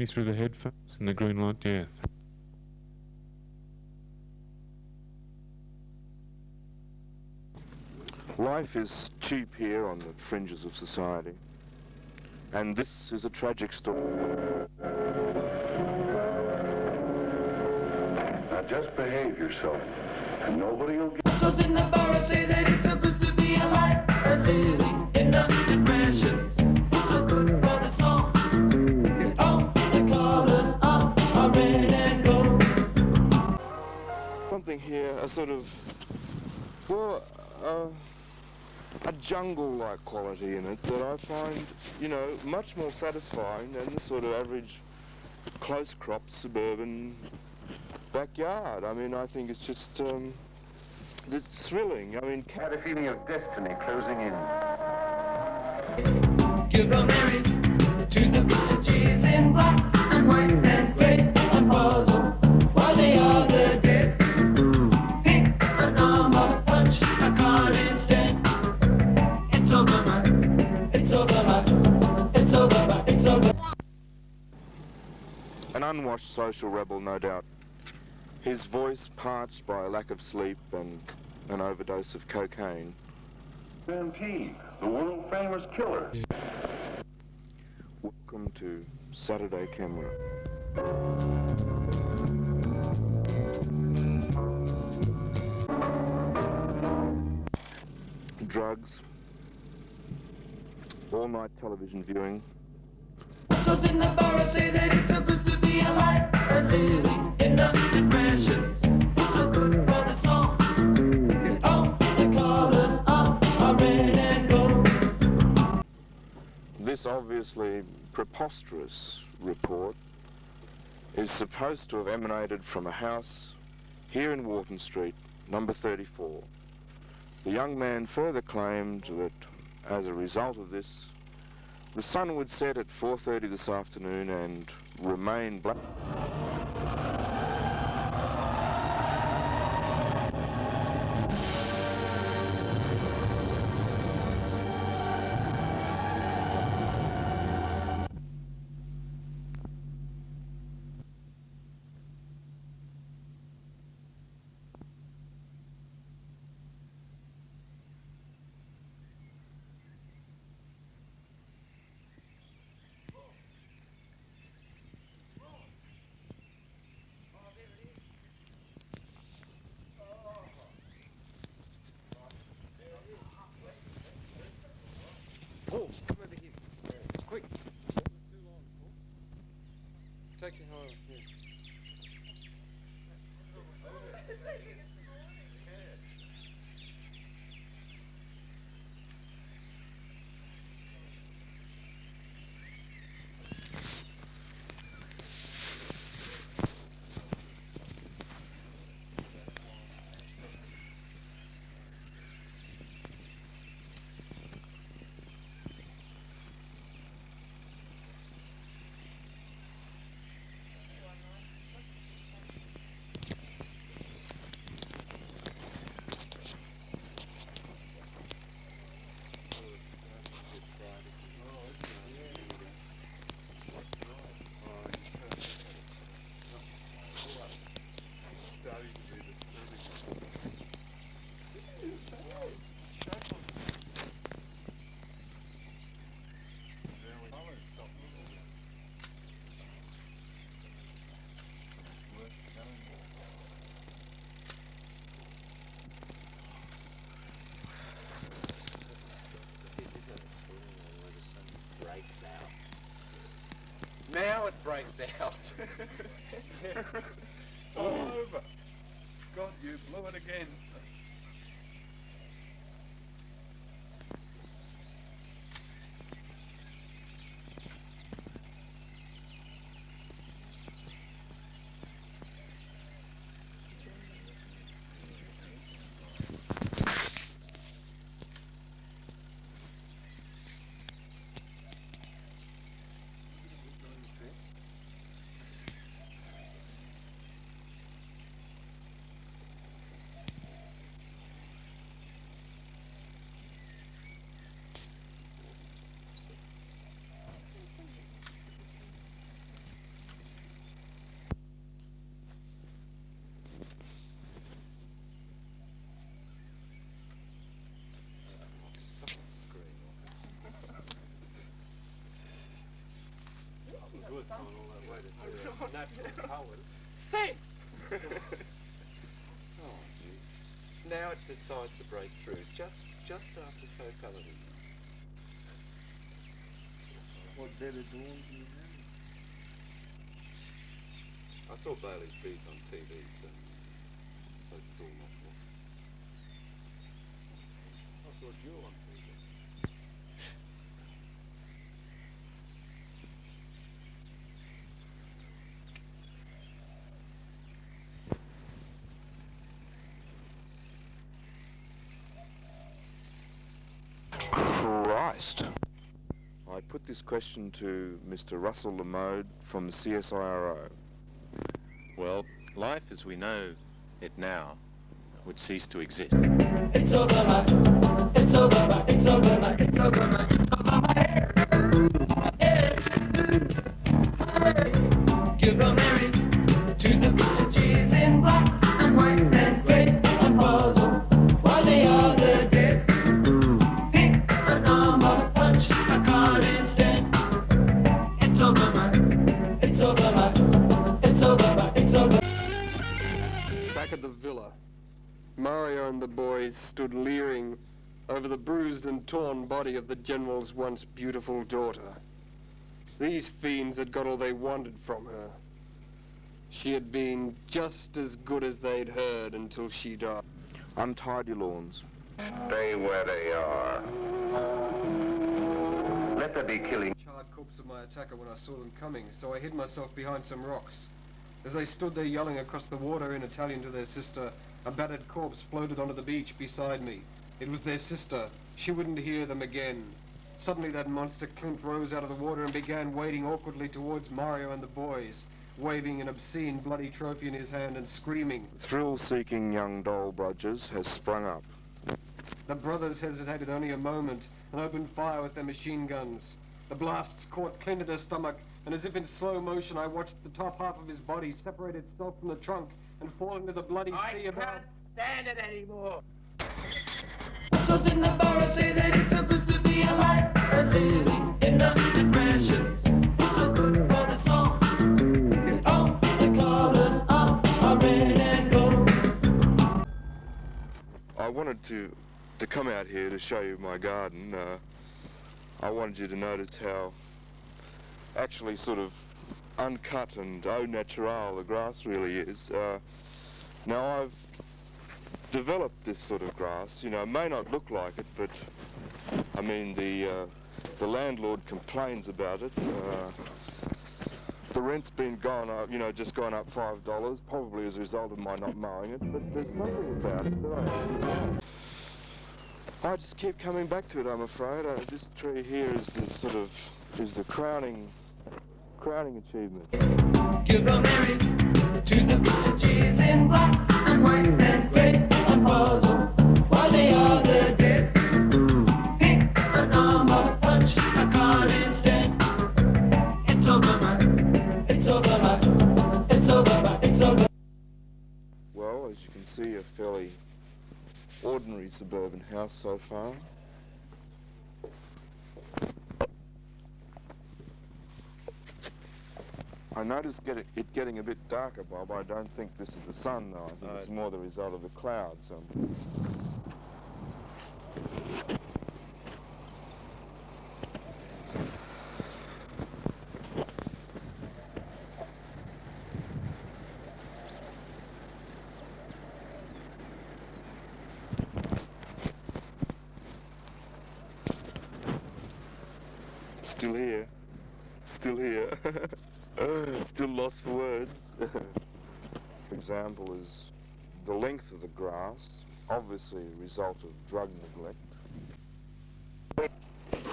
see through the headphones in the green light? Yeah. Life is cheap here on the fringes of society, and this is a tragic story. Now just behave yourself, and nobody will get... Those in the bar say that it's so good to be alive and living in a depression. It's so good for the soul. And all the colors are red and gold. Something here, a sort of, well, a jungle-like quality in it that I find, you know, much more satisfying than the sort of average close-cropped suburban backyard. I mean, I think it's just, it's thrilling. I mean, I had a feeling of destiny closing in. Give romaries to the villages in black and white and grey and puzzle while the other dead. Pick an arm or punch a card instead. It's over, man. It's over, man. It's over, man. It's over. an unwashed social rebel, no doubt. His voice parched by a lack of sleep and an overdose of cocaine. Santine, the world-famous killer. Welcome to Saturday Camera. Drugs, all-night television viewing. Those in the bar say that it's so good to be alive and living in a depression. It's so good for the soul. And all the colors are red and gold. This obviously preposterous report is supposed to have emanated from a house here in Wharton Street, number 34. The young man further claimed that as a result of this, the sun would set at 4:30 this afternoon and remain black. Paul, come over here. Quick. Take your home. Yeah. Now it breaks out. It's all over. God, you blew it again. Thanks! Oh, gee. Now it decides to break through, just after totality. What better dawn do you have? I saw Bailey's beads on TV, so I suppose it's all not lost. I saw Jewel on TV. Christ. I put this question to Mr. Russell Lamode from the CSIRO. Well, life as we know it now would cease to exist. It's over my, it's over my, it's over my, it's over my, it's over my head. Give Marys to the bitches in black and white and grey and puzzle while the other dead. Pick an arm or punch a card instead. It's over my, it's over my, it's over my, it's over. Back at the villa, Mario and the boys stood leering over the bruised and torn body of the General's once beautiful daughter. These fiends had got all they wanted from her. She had been just as good as they'd heard until she died. Untidy lawns. Stay where they are. Let there be killing. Charred corpse of my attacker when I saw them coming, so I hid myself behind some rocks. As they stood there yelling across the water in Italian to their sister, a battered corpse floated onto the beach beside me. It was their sister. She wouldn't hear them again. Suddenly that monster Clint rose out of the water and began wading awkwardly towards Mario and the boys, waving an obscene bloody trophy in his hand and screaming. Thrill-seeking young doll Rogers has sprung up. The brothers hesitated only a moment and opened fire with their machine guns. The blasts caught Clint in the stomach, and as if in slow motion I watched the top half of his body separate itself from the trunk and fall into the bloody sea above. I can't stand it anymore! Those in the bar say that it's so good to be alive and living in the depression. It's so good for the soul. And all the colors are red and gold. I wanted to come out here to show you my garden. I wanted you to notice how actually sort of uncut and au natural the grass really is. Now I've developed this sort of grass. You know, it may not look like it, but I mean the landlord complains about it. The rent's been gone up, you know, just gone up $5, probably as a result of my not mowing it. But there's something about it that I just keep coming back to it. I'm afraid this tree here is the sort of crowning achievement. Give Marys to the bitches in black and white and grey and puzzle while the other dead. Pick an arm or punch a card instead. It's over my, it's over my, it's over my, it's over. Well, as you can see, a fairly ordinary suburban house so far. I noticed it getting a bit darker, Bob. I don't think this is the sun, though. I think it's more the result of the clouds. Still here. Still here. Still lost for words. For example, is the length of the grass, obviously a result of drug neglect,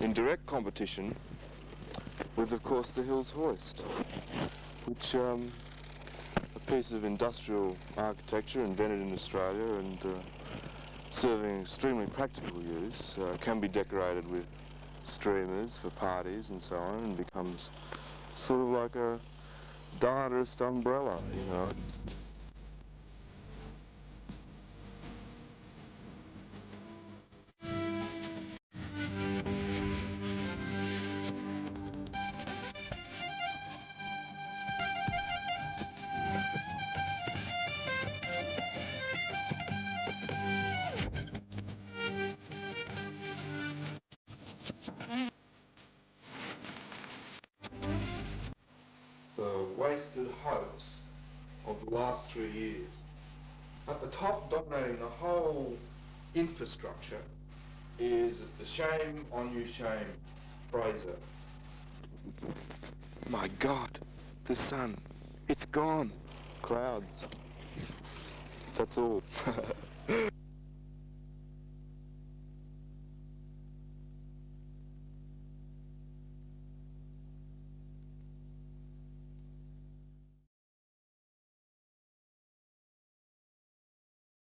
in direct competition with, of course, the Hills Hoist, which a piece of industrial architecture invented in Australia and serving extremely practical use, can be decorated with streamers for parties and so on, and becomes sort of like a diarist umbrella, you know. wasted hoax of the last 3 years. At the top, dominating the whole infrastructure, is the shame on you shame Fraser. My God, the sun, it's gone. Clouds. That's all.